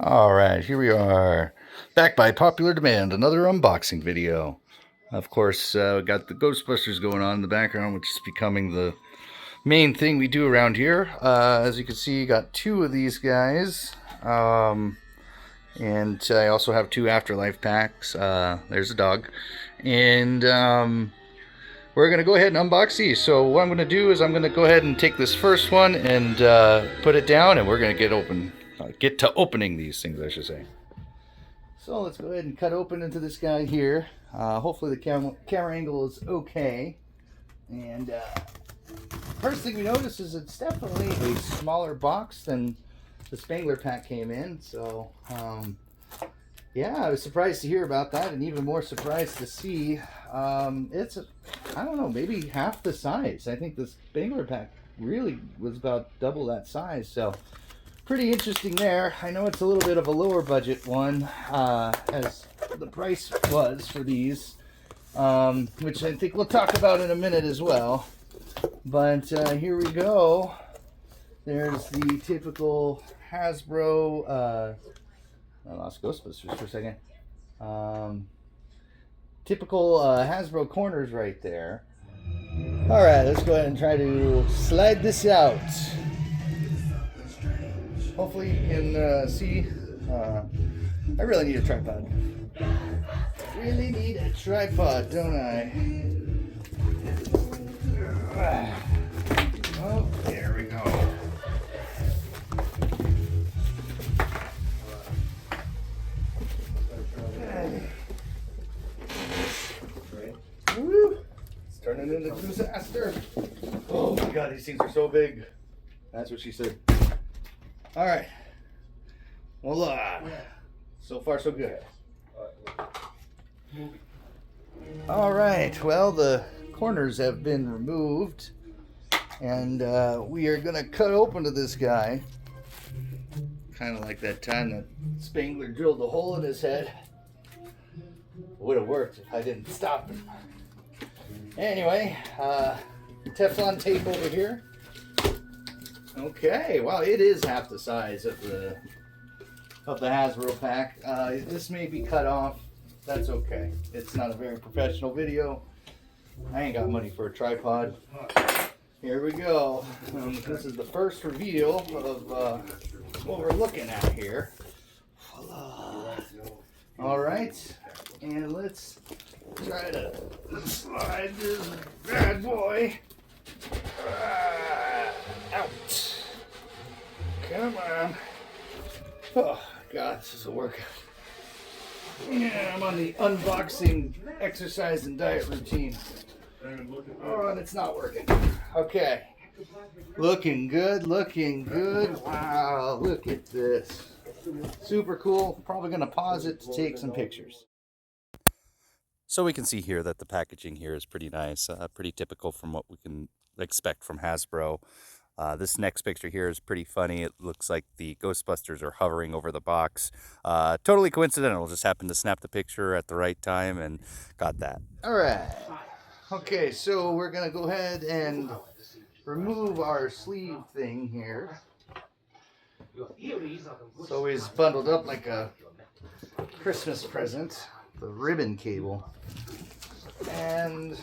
Alright, here we are. Back by popular demand, another unboxing video. Of course, we got the Ghostbusters going on in the background, which is becoming the main thing we do around here. As you can see, got two of these guys. And I also have two Afterlife packs. There's a dog. And we're going to go ahead and unbox these. So what I'm going to do is I'm going to go ahead and take this first one and put it down, and we're going to get to opening these things, I should say. So let's go ahead and cut open into this guy here. Hopefully the camera angle is okay. And first thing we notice is it's definitely a smaller box than the Spangler pack came in. So yeah, I was surprised to hear about that, and even more surprised to see it's, I don't know, maybe half the size. I think the Spangler pack really was about double that size. So pretty interesting there. I know it's a little bit of a lower budget one, as the price was for these, which I think we'll talk about in a minute as well. But here we go. There's the typical Hasbro, I lost Ghostbusters for a second. Typical Hasbro corners right there. Alright, let's go ahead and try to slide this out. Hopefully you can see. I really need a tripod. Really need a tripod, don't I? Oh, there we go. Woo! It's turning into a disaster. Oh my god, these things are so big. That's what she said. Alright. Voila. So far, so good. Alright, well, the corners have been removed. And we are going to cut open to this guy. Kind of like that time that Spangler drilled a hole in his head. Would have worked if I didn't stop him. Anyway, Teflon tape over here. Okay, wow, it is half the size of the Hasbro pack. This may be cut off. That's okay. It's not a very professional video. I ain't got money for a tripod. Here we go. This is the first reveal of what we're looking at here. Voila. All right, and let's try to slide this bad boy out. Come on. Oh, God, this is a workout. Yeah, I'm on the unboxing exercise and diet routine. Oh, and it's not working. Okay. Looking good, looking good. Wow, look at this. Super cool. Probably going to pause it to take some pictures. So we can see here that the packaging here is pretty nice, pretty typical from what we can expect from Hasbro. This next picture here is pretty funny. It looks like the Ghostbusters are hovering over the box. Totally coincidental. Just happened to snap the picture at the right time and got that. All right. Okay, so we're going to go ahead and remove our sleeve thing here. It's always bundled up like a Christmas present. The ribbon cable. And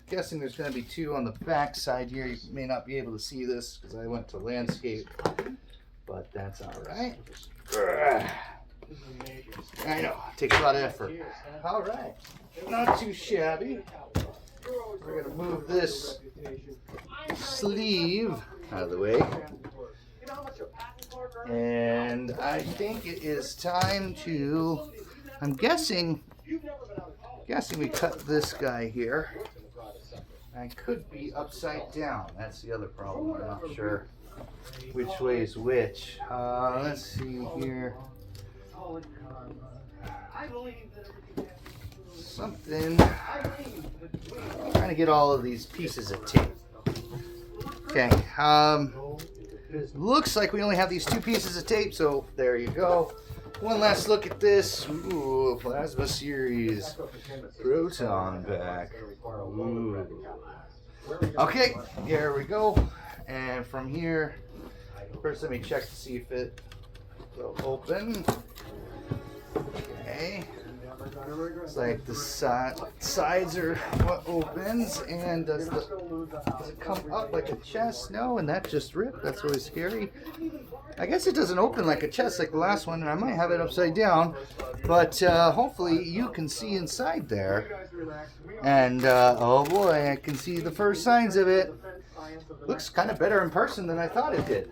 guessing there's going to be two on the back side here. You may not be able to see this because I went to landscape, but that's all right. I know, it takes a lot of effort. All right, not too shabby. We're going to move this sleeve out of the way. And I think it is time to, I'm guessing we cut this guy here. I could be upside down. That's the other problem. I'm not sure which way is which. Let's see here. Something. I'm trying to get all of these pieces of tape. Okay. Looks like we only have these two pieces of tape, so there you go. One last look at this. Ooh, Plasma Series Proton pack. Ooh. Okay, here we go. And from here, first let me check to see if it will open. Okay. It's like the sides are what opens, and does it come up like a chest? No, and that just ripped. That's really scary. I guess it doesn't open like a chest like the last one, and I might have it upside down, but hopefully you can see inside there. And oh boy, I can see the first signs of it. Looks kind of better in person than I thought it did.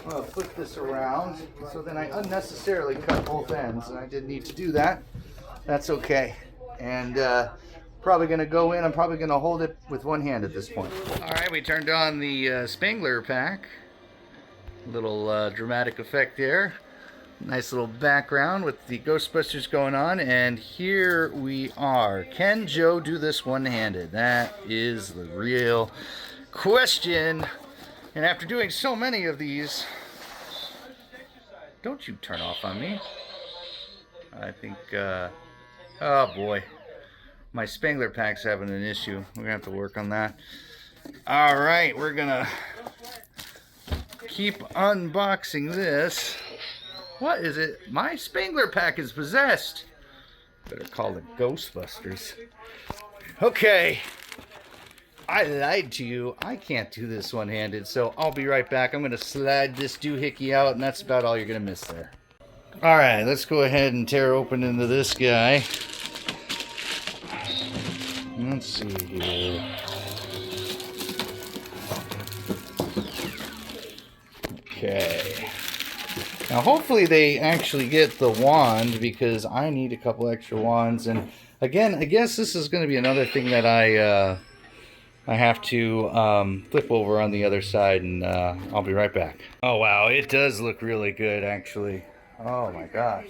I'll flip this around, so then I unnecessarily cut both ends, and I didn't need to do that. That's okay. And probably going to go in. I'm probably going to hold it with one hand at this point. All right, we turned on the Spangler pack. Little dramatic effect there. Nice little background with the Ghostbusters going on, and here we are. Can Joe do this one-handed? That is the real question. And after doing so many of these, don't you turn off on me. I think, oh boy, my Spangler pack's having an issue. We're gonna have to work on that. All right, we're gonna keep unboxing this. What is it? My Spangler pack is possessed. Better call it Ghostbusters. Okay. I lied to you. I can't do this one-handed, so I'll be right back. I'm going to slide this doohickey out, and that's about all you're going to miss there. All right, let's go ahead and tear open into this guy. Let's see here. Okay. Now, hopefully they actually get the wand, because I need a couple extra wands. And again, I guess this is going to be another thing that I have to flip over on the other side, and I'll be right back. Oh wow, it does look really good actually. Oh my gosh.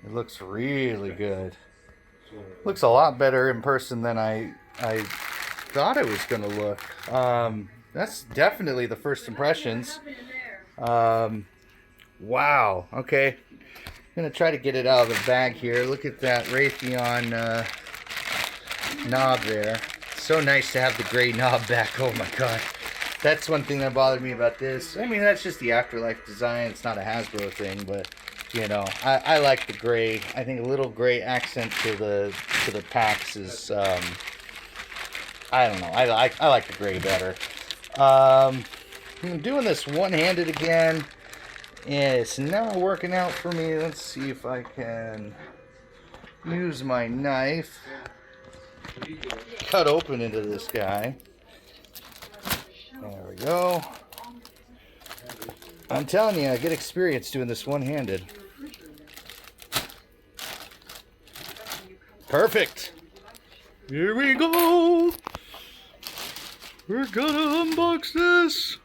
It looks really good. Looks a lot better in person than I thought it was going to look. That's definitely the first impressions. Wow, okay. I'm going to try to get it out of the bag here. Look at that Raytheon knob there. So nice to have the gray knob back. Oh my god. That's one thing that bothered me about this. I mean, that's just the Afterlife design. It's not a Hasbro thing, but you know, I like the gray. I think a little gray accent to the packs is I don't know. I like the gray better. I'm doing this one-handed again, and it's not working out for me. Let's see if I can use my knife. Cut open into this guy. There we go. I'm telling you, I get experience doing this one-handed. Perfect. Here we go. We're gonna unbox this.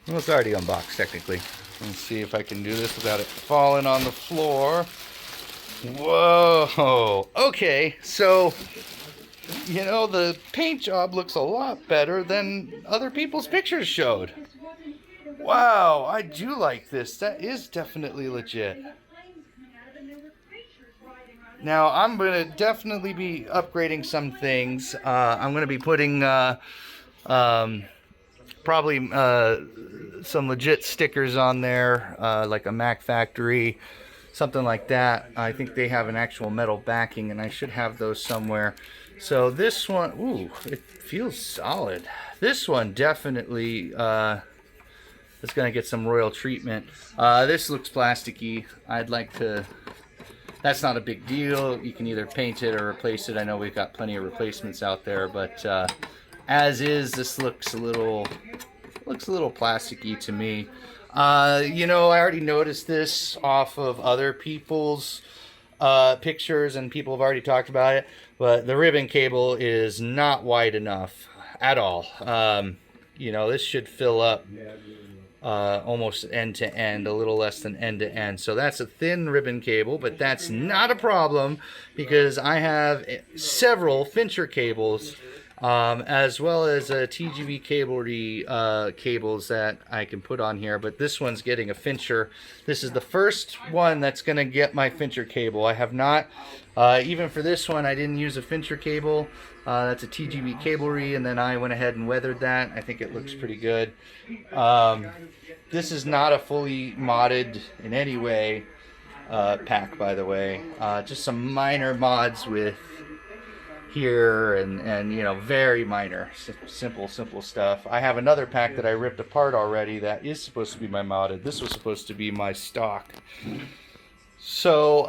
Well, it's already unboxed technically. Let's see if I can do this without it falling on the floor. Whoa. Okay, so you know, the paint job looks a lot better than other people's pictures showed. Wow, I do like this. That is definitely legit. Now, I'm going to definitely be upgrading some things. I'm going to be putting probably some legit stickers on there, like a Mac Factory, something like that. I think they have an actual metal backing, and I should have those somewhere. So this one, ooh, it feels solid. This one definitely is going to get some royal treatment. This looks plasticky. I'd like to... That's not a big deal. You can either paint it or replace it. I know we've got plenty of replacements out there, but as is, this looks a little plasticky to me. You know, I already noticed this off of other people's pictures, and people have already talked about it, but the ribbon cable is not wide enough at all. You know, this should fill up almost end to end, a little less than end to end. So that's a thin ribbon cable, but that's not a problem because I have several Fincher cables as well as TGV cables that I can put on here. But this one's getting a Fincher. This is the first one that's going to get my Fincher cable. I have not, even for this one, I didn't use a Fincher cable. That's a TGV cablery, and then I went ahead and weathered that. I think it looks pretty good. This is not a fully modded in any way pack, by the way. Just some minor mods with here and you know, very minor, simple stuff. I have another pack that I ripped apart already that is supposed to be my modded. This was supposed to be my stock. So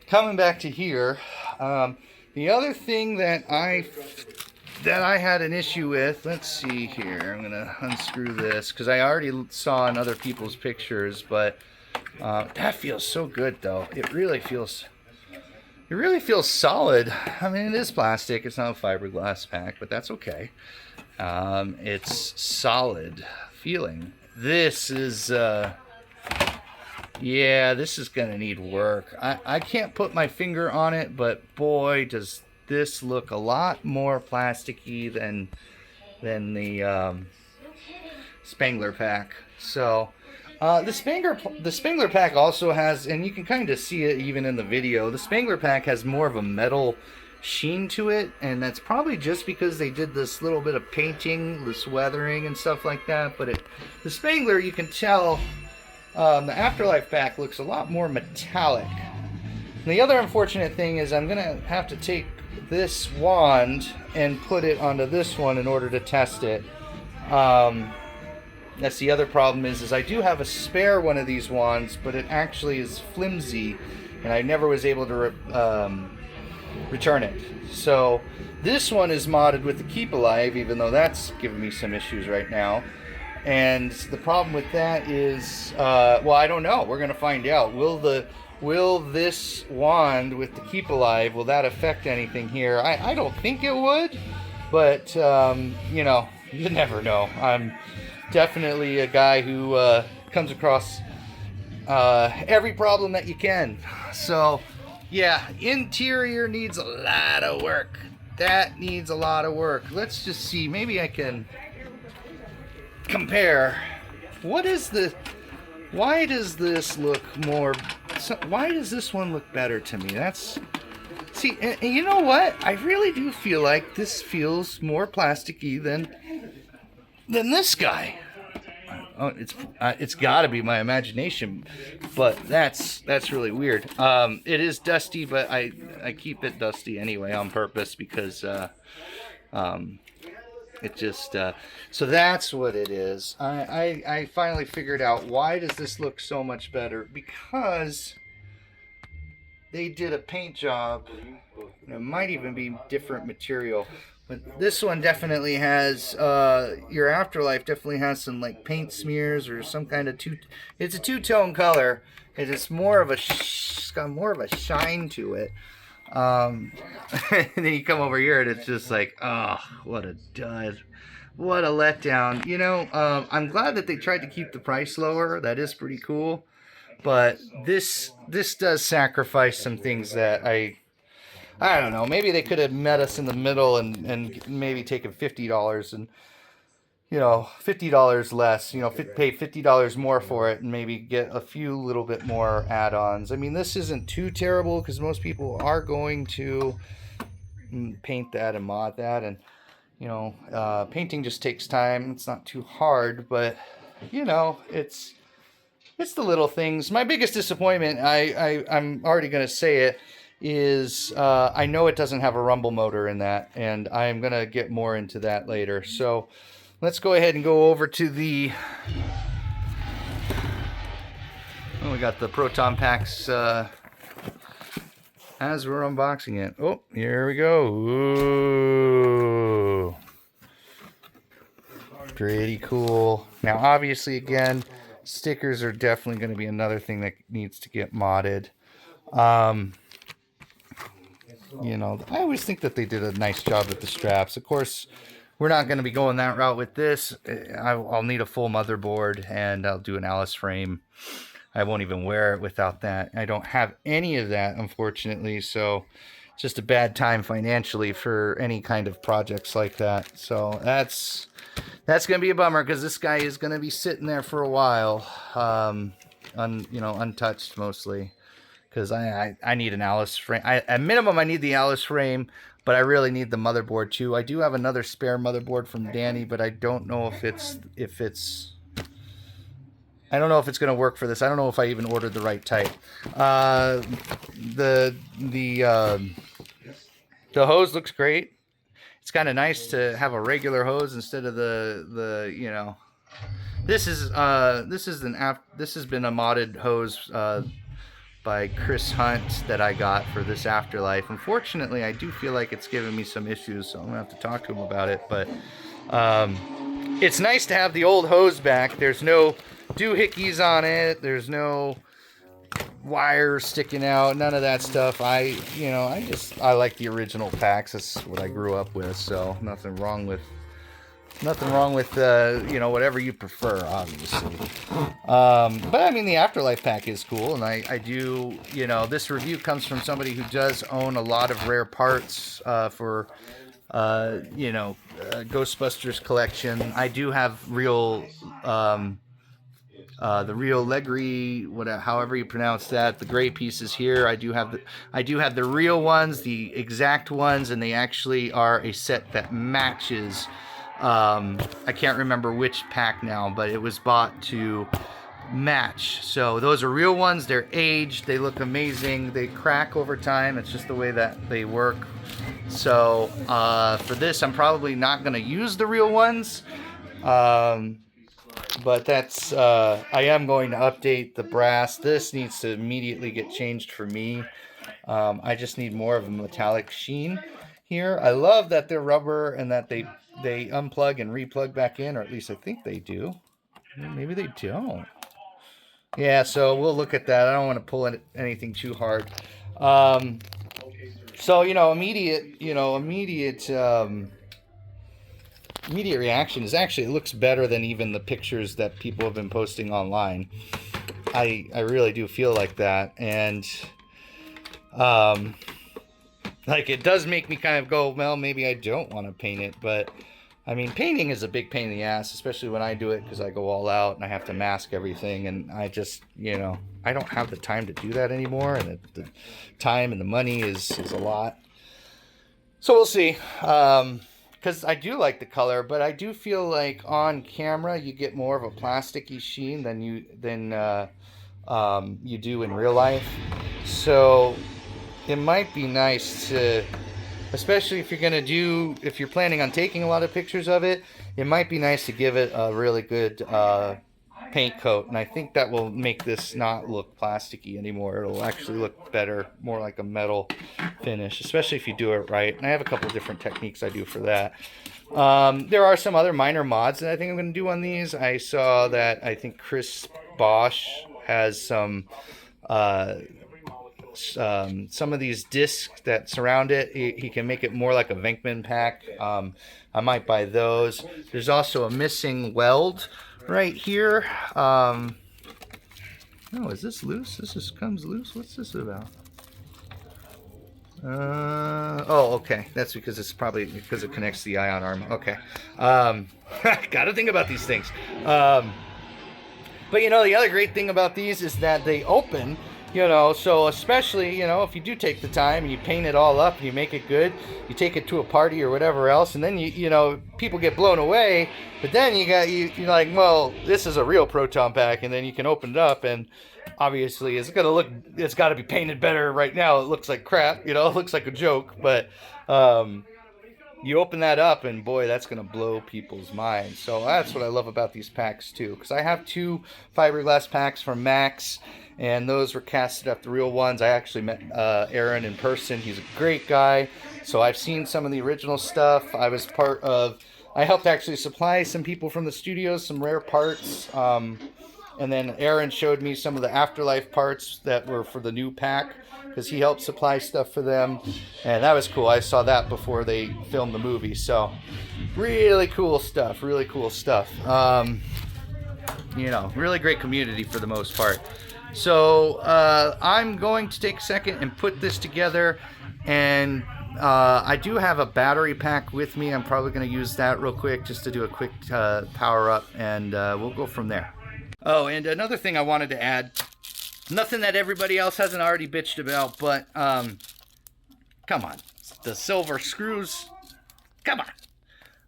coming back to here, the other thing that I had an issue with, let's see here, I'm gonna unscrew this because I already saw in other people's pictures, but that feels so good though. It really feels solid. I mean, it is plastic. It's not a fiberglass pack, but that's okay. It's solid feeling. This is, yeah, this is going to need work. I can't put my finger on it, but boy, does this look a lot more plasticky than the Spangler pack. So the Spangler pack also has, and you can kind of see it even in the video, the Spangler pack has more of a metal sheen to it, and that's probably just because they did this little bit of painting, this weathering and stuff like that. But the Spangler, you can tell, the Afterlife pack looks a lot more metallic. And the other unfortunate thing is I'm gonna have to take this wand and put it onto this one in order to test it. That's the other problem is I do have a spare one of these wands, but it actually is flimsy, and I never was able to return it. So this one is modded with the Keep Alive, even though that's giving me some issues right now. And the problem with that is, well, I don't know. We're going to find out. Will this wand with the Keep Alive, will that affect anything here? I don't think it would, but you know, you never know. I'm definitely a guy who comes across every problem that you can. So yeah, interior needs a lot of work. That needs a lot of work. Let's just see, maybe I can compare. Why does this look more, why does this one look better to me? That's, see, and you know what, I really do feel like this feels more plasticky than this guy. Oh, it's got to be my imagination, but that's really weird. It is dusty, but I keep it dusty anyway on purpose because it just so that's what it is. I finally figured out why does this look so much better, because they did a paint job. It might even be different material. But this one definitely has, your Afterlife definitely has some like paint smears or some kind of it's a two-tone color. It's more of it's got more of a shine to it. And then you come over here and it's just like, oh, what a dud. What a letdown. You know, I'm glad that they tried to keep the price lower. That is pretty cool. But this does sacrifice some things that I don't know. Maybe they could have met us in the middle and maybe taken $50 and, you know, $50 less, you know, pay $50 more for it and maybe get a few little bit more add-ons. I mean, this isn't too terrible because most people are going to paint that and mod that, and, you know, painting just takes time. It's not too hard, but, you know, it's the little things. My biggest disappointment, I'm already going to say it, is I know it doesn't have a rumble motor in that, and I'm gonna get more into that later. So let's go ahead and go over to the, we got the Proton packs as we're unboxing it. Oh, here we go. Ooh, pretty cool. Now obviously, again, stickers are definitely going to be another thing that needs to get modded. You know, I always think that they did a nice job with the straps. Of course, we're not going to be going that route with this. I'll need a full motherboard, and I'll do an Alice frame. I won't even wear it without that. I don't have any of that, unfortunately, so just a bad time financially for any kind of projects like that. So that's gonna be a bummer because this guy is gonna be sitting there for a while, untouched mostly. Because I need an Alice frame. At minimum, I need the Alice frame, but I really need the motherboard too. I do have another spare motherboard from Danny, but I don't know if it's I don't know if it's going to work for this. I don't know if I even ordered the right type. The hose looks great. It's kind of nice to have a regular hose instead of the you know. This has been a modded hose by Chris Hunt that I got for this Afterlife. Unfortunately, I do feel like it's giving me some issues, so I'm gonna have to talk to him about it. But it's nice to have the old hose back. There's no doohickeys on it. There's no wires sticking out. None of that stuff. I like the original packs. That's what I grew up with. So nothing wrong with whatever you prefer, obviously. But I mean, the Afterlife pack is cool, and I do, this review comes from somebody who does own a lot of rare parts for Ghostbusters collection. I do have real the real Legri, however you pronounce that, the gray pieces here. I do have the real ones, the exact ones, and they actually are a set that matches. I can't remember which pack now, but it was bought to match. So those are real ones. They're aged. They look amazing. They crack over time. It's just the way that they work. So for this, I'm probably not going to use the real ones. But that's I am going to update the brass. This needs to immediately get changed for me. I just need more of a metallic sheen here. I love that they're rubber and that they unplug and replug back in, or at least I think they do. Maybe they don't. Yeah, so we'll look at that. I don't want to pull anything too hard. So immediate reaction is actually, it looks better than even the pictures that people have been posting online. I really do feel like that, and it does make me kind of go, well, maybe I don't want to paint it. But I mean, painting is a big pain in the ass, especially when I do it, because I go all out and I have to mask everything, and I just, I don't have the time to do that anymore, and the time and the money is a lot. So we'll see. Because I do like the color, but I do feel like on camera you get more of a plasticky sheen than you do in real life. So it might be nice to, especially if you're planning on taking a lot of pictures of it, it might be nice to give it a really good paint coat, and I think that will make this not look plasticky anymore. It'll actually look better, more like a metal finish, especially if you do it right. And I have a couple of different techniques I do for that. There are some other minor mods that I think I'm going to do on these. I saw that I think Chris Bosch has some of these discs that surround it. He can make it more like a Venkman pack. I might buy those. There's also a missing weld right here. Oh, is this loose? This comes loose? What's this about? Oh, okay. That's because it's probably because it connects to the ion arm. Okay. Gotta think about these things. But the other great thing about these is that they open. So especially, if you do take the time and you paint it all up and you make it good, you take it to a party or whatever else, and then people get blown away, but then you're like, well, this is a real proton pack, and then you can open it up, and obviously it's got to be painted better right now. It looks like crap, it looks like a joke, but you open that up, and boy, that's going to blow people's minds. So that's what I love about these packs too, because I have 2 fiberglass packs from Max, and those were casted up, the real ones. I actually met Aaron in person. He's a great guy. So I've seen some of the original stuff. I helped actually supply some people from the studios some rare parts. And then Aaron showed me some of the Afterlife parts that were for the new pack, because he helped supply stuff for them. And that was cool. I saw that before they filmed the movie. So really cool stuff. Really cool stuff. Really great community for the most part. So I'm going to take a second and put this together, And I do have a battery pack with me. I'm probably going to use that real quick just to do a quick power up, and we'll go from there. Oh, and another thing I wanted to add, nothing that everybody else hasn't already bitched about, but come on, the silver screws, come on.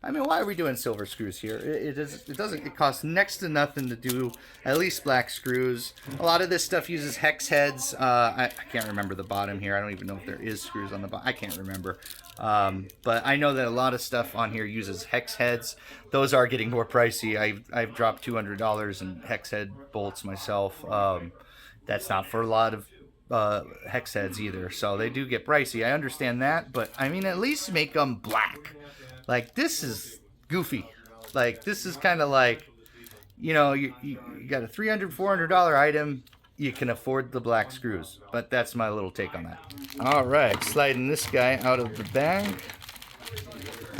I mean, why are we doing silver screws here? It costs next to nothing to do at least black screws. A lot of this stuff uses hex heads. I can't remember the bottom here. I don't even know if there is screws on the bottom. I can't remember. But I know that a lot of stuff on here uses hex heads. Those are getting more pricey. I've dropped $200 in hex head bolts myself. That's not for a lot of hex heads either. So they do get pricey. I understand that. But, I mean, at least make them black. Like, this is goofy. Like, this is kind of like, you know, you got a $300, $400 item, you can afford the black screws. But that's my little take on that. All right, sliding this guy out of the bag.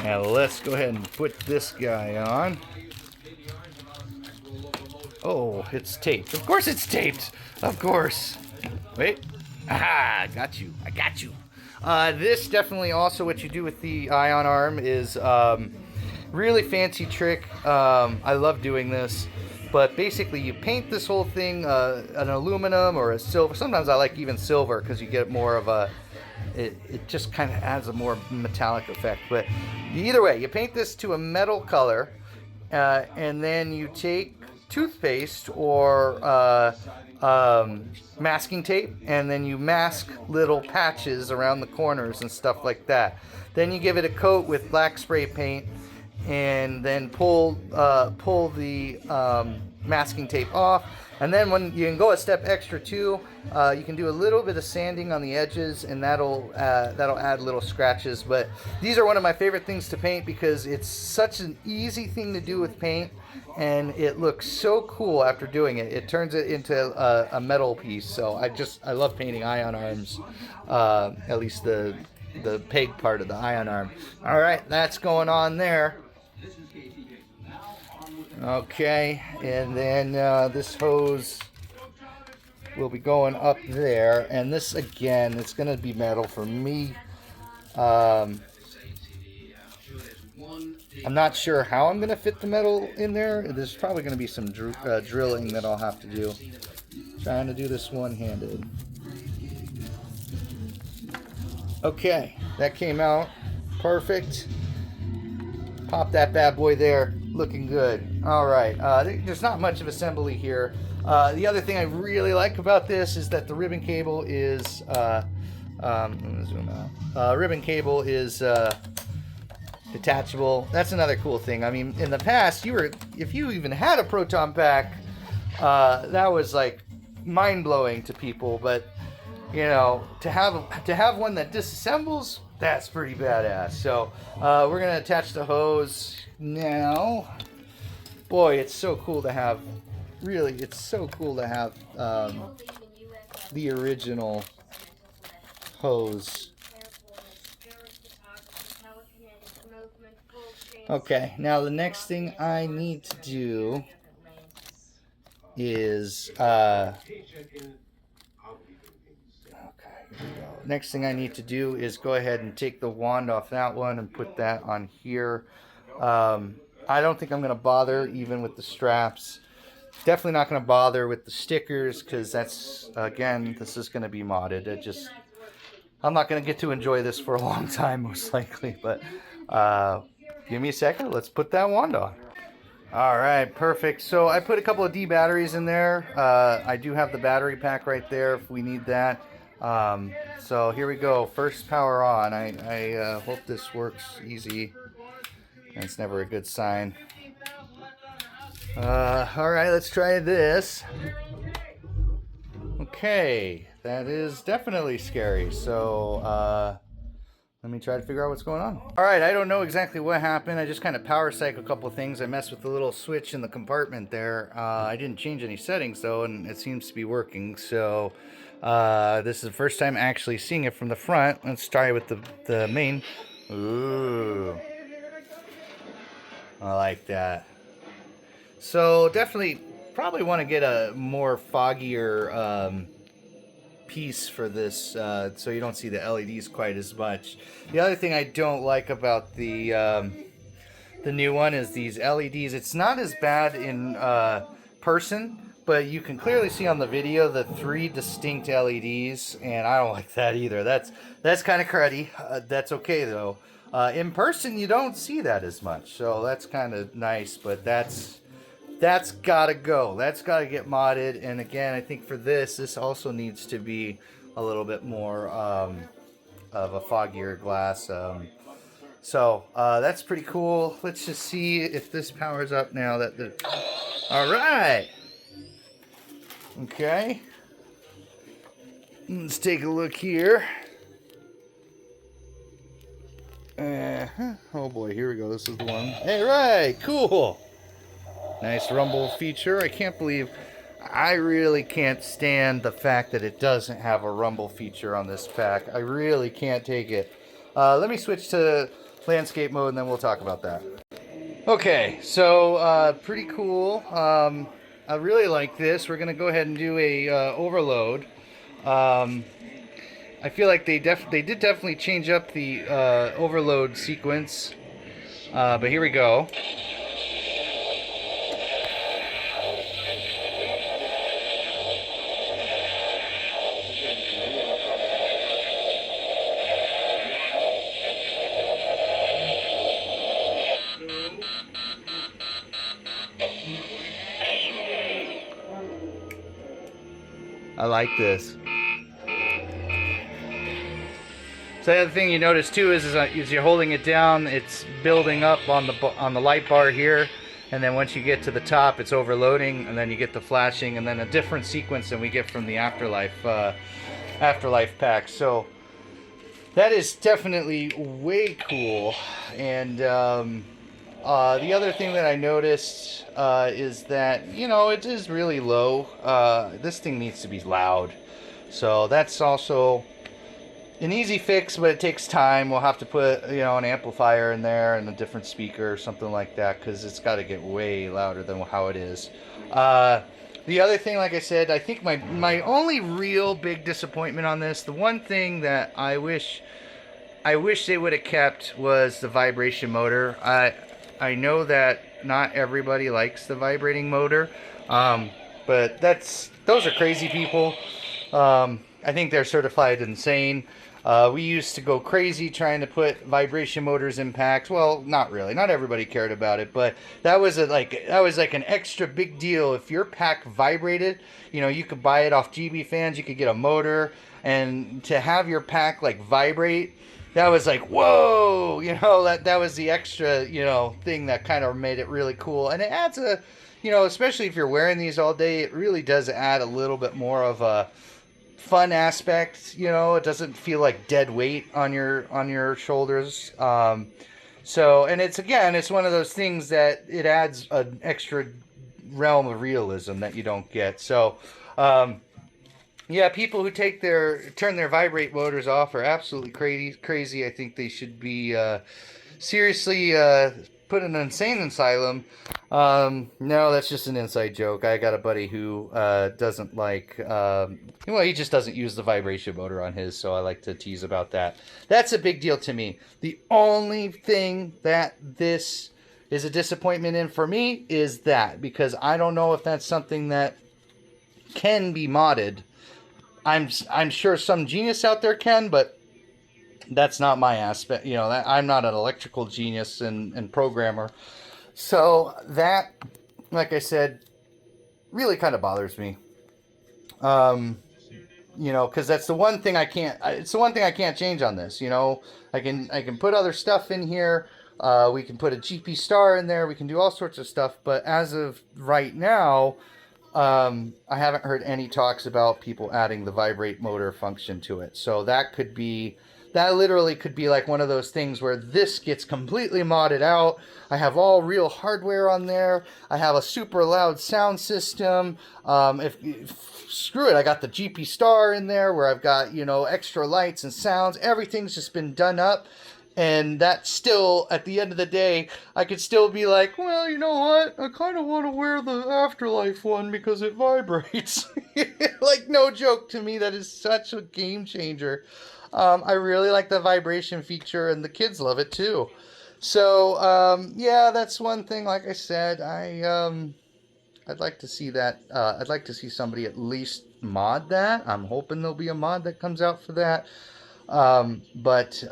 Now let's go ahead and put this guy on. Oh, it's taped. Of course it's taped. Of course. Wait. Aha, got you. I got you. This definitely also what you do with the ion arm is really fancy trick. I love doing this, but basically you paint this whole thing an aluminum or a silver. Sometimes I like even silver because you get more of a, it just kind of adds a more metallic effect. But either way, you paint this to a metal color, and then you take toothpaste or masking tape, and then you mask little patches around the corners and stuff like that. Then you give it a coat with black spray paint, and then pull the masking tape off. And then when you can go a step extra too, you can do a little bit of sanding on the edges, and that'll add little scratches. But these are one of my favorite things to paint because it's such an easy thing to do with paint, and it looks so cool after doing it. It turns it into a metal piece. So I love painting ion arms, at least the peg part of the ion arm. All right, that's going on there. Okay, and then this hose will be going up there, and this again, it's going to be metal for me. I'm not sure how I'm going to fit the metal in there. There's probably going to be some drilling that I'll have to do. Trying to do this one-handed. Okay, that came out perfect. Pop that bad boy there. Looking good. All right. There's not much of assembly here. The other thing I really like about this is that the ribbon cable is I'm gonna zoom out. Ribbon cable is detachable. That's another cool thing. I mean, in the past, if you even had a proton pack, that was like mind-blowing to people. But you know, to have one that disassembles, that's pretty badass. So we're gonna attach the hose now. Boy, it's so cool to have. Really, it's so cool to have the original hose. Okay, now the next thing I need to do is next thing I need to do is go ahead and take the wand off that one and put that on here. I don't think I'm going to bother even with the straps. Definitely not going to bother with the stickers because that's, again, this is going to be modded. I'm not going to get to enjoy this for a long time most likely, but give me a second. Let's put that wand on. All right, perfect. So I put a couple of D batteries in there. I do have the battery pack right there if we need that. So here we go. First power on. I hope this works easy. That's never a good sign. All right, let's try this. Okay, that is definitely scary. So let me try to figure out what's going on. All right, I don't know exactly what happened. I just kind of power cycled a couple of things. I messed with the little switch in the compartment there. I didn't change any settings though, and it seems to be working. So this is the first time actually seeing it from the front. Let's try with the main. Ooh, I like that. So definitely probably want to get a more foggier piece for this, so you don't see the LEDs quite as much. The other thing I don't like about the new one is these LEDs. It's not as bad in person, but you can clearly see on the video the 3 distinct LEDs, and I don't like that either. That's kind of cruddy. That's okay though. In person, you don't see that as much, so that's kind of nice. But that's gotta go. That's gotta get modded. And again, I think for this also needs to be a little bit more of a foggier glass. So that's pretty cool. Let's just see if this powers up now. All right. Okay. Let's take a look here. Oh boy, here we go. This is the one. All right, cool. Nice rumble feature. I can't believe. I really can't stand the fact that it doesn't have a rumble feature on this pack. I really can't take it. Let me switch to landscape mode and then we'll talk about that. Okay, so pretty cool. I really like this. We're gonna go ahead and do a overload. I feel like they did definitely change up the overload sequence, but here we go. I like this. So the other thing you notice too is you're holding it down, it's building up on the light bar here, and then once you get to the top, it's overloading, and then you get the flashing, and then a different sequence than we get from the Afterlife pack. So that is definitely way cool. And the other thing that I noticed is that, you know, it is really low. This thing needs to be loud. So that's also an easy fix, but it takes time. We'll have to put, you know, an amplifier in there and a different speaker or something like that, because it's got to get way louder than how it is. The other thing, like I said, I think my only real big disappointment on this, the one thing that I wish they would have kept was the vibration motor. I know that not everybody likes the vibrating motor, but those are crazy people. I think they're certified insane. We used to go crazy trying to put vibration motors in packs. Well, not really. Not everybody cared about it, but that was like an extra big deal. If your pack vibrated, you know, you could buy it off GB Fans. You could get a motor, and to have your pack like vibrate, that was like, whoa, you know, that was the extra, you know, thing that kind of made it really cool. And it adds a, you know, especially if you're wearing these all day, it really does add a little bit more of a fun aspect. You know, it doesn't feel like dead weight on your shoulders. So, and it's one of those things that it adds an extra realm of realism that you don't get. So, yeah, people who turn their vibrate motors off are absolutely crazy. I think they should be seriously put in an insane asylum. No, that's just an inside joke. I got a buddy who doesn't like, he just doesn't use the vibration motor on his, so I like to tease about that. That's a big deal to me. The only thing that this is a disappointment in for me is that, because I don't know if that's something that can be modded. I'm sure some genius out there can, but that's not my aspect. You know, I'm not an electrical genius and programmer. So that, like I said, really kind of bothers me. You know, because that's the one thing I can't. It's the one thing I can't change on this. You know, I can put other stuff in here. We can put a GP star in there. We can do all sorts of stuff. But as of right now, I haven't heard any talks about people adding the vibrate motor function to it. So that literally could be like one of those things where this gets completely modded out. I have all real hardware on there. I have a super loud sound system. Screw it, I got the GP star in there where I've got, you know, extra lights and sounds. Everything's just been done up. And that's still, at the end of the day, I could still be like, well, you know what? I kind of want to wear the Afterlife one because it vibrates. Like, no joke, to me, that is such a game changer. I really like the vibration feature, and the kids love it too. So, yeah, that's one thing. Like I said, I'd like to see that. I'd like to see somebody at least mod that. I'm hoping there'll be a mod that comes out for that. But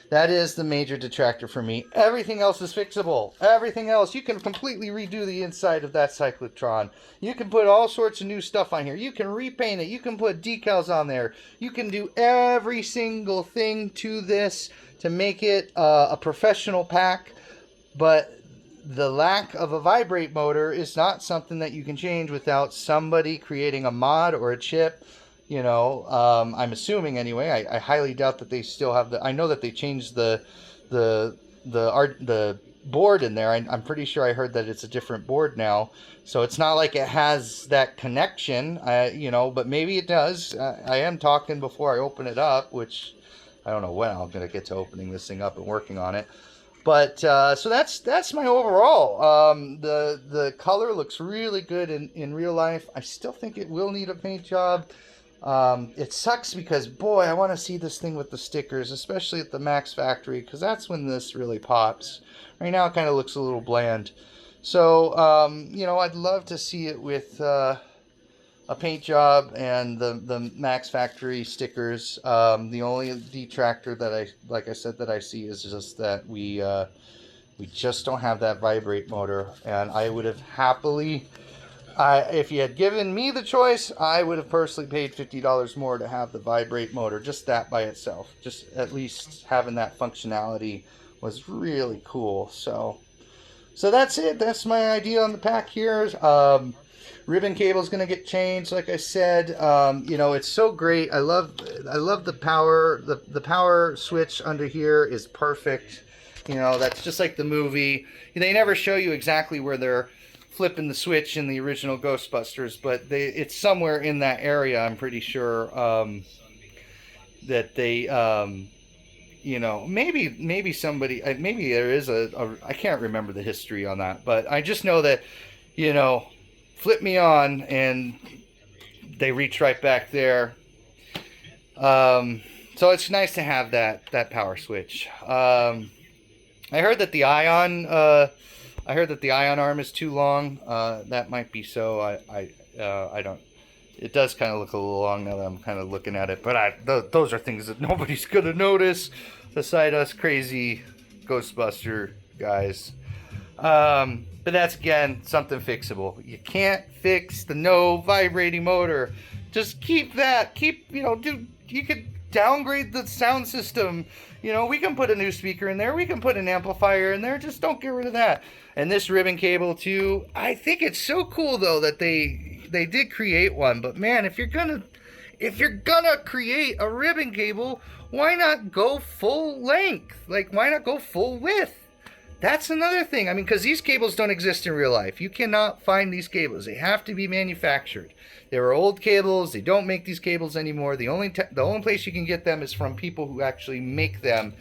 that is the major detractor for me. Everything else is fixable. Everything else, you can completely redo the inside of that cyclotron. You can put all sorts of new stuff on here. You can repaint it. You can put decals on there. You can do every single thing to this to make it a professional pack. But the lack of a vibrate motor is not something that you can change without somebody creating a mod or a chip. You know, I'm assuming anyway. I highly doubt that they still have the. I know that they changed the board in there. I'm pretty sure I heard that it's a different board now. So it's not like it has that connection. You know, but maybe it does. I am talking before I open it up, which I don't know when I'm gonna get to opening this thing up and working on it. But so that's my overall. The color looks really good in real life. I still think it will need a paint job. It sucks because, boy, I want to see this thing with the stickers, especially at the Max Factory, because that's when this really pops. Right now it kind of looks a little bland. So, you know, I'd love to see it with a paint job and the Max Factory stickers. The only detractor that like I said, that I see is just that we just don't have that vibrate motor, and I would have happily, if you had given me the choice, I would have personally paid $50 more to have the vibrate motor. Just that by itself, just at least having that functionality was really cool. So that's it. That's my idea on the pack here. Ribbon cable is going to get changed, like I said. You know, it's so great. I love the power. The power switch under here is perfect. You know, that's just like the movie. They never show you exactly where they're flipping the switch in the original Ghostbusters, but it's somewhere in that area. I'm pretty sure that they. You know, maybe somebody, maybe there is I can't remember the history on that, but I just know that, you know, flip me on and they reach right back there. So it's nice to have that power switch. I heard that the ion arm is too long. That might be so. I don't. It does kind of look a little long now that I'm kind of looking at it, but those are things that nobody's gonna notice, beside us crazy Ghostbuster guys. But that's, again, something fixable. You can't fix the no vibrating motor. Just keep that. You could downgrade the sound system. You know, we can put a new speaker in there. We can put an amplifier in there. Just don't get rid of that. And this ribbon cable too. I think it's so cool though that they did create one. But man, if you're gonna create a ribbon cable, why not go full length? Like, why not go full width? That's another thing. I mean, because these cables don't exist in real life. You cannot find these cables. They have to be manufactured. They were old cables. They don't make these cables anymore. The only place you can get them is from people who actually make them.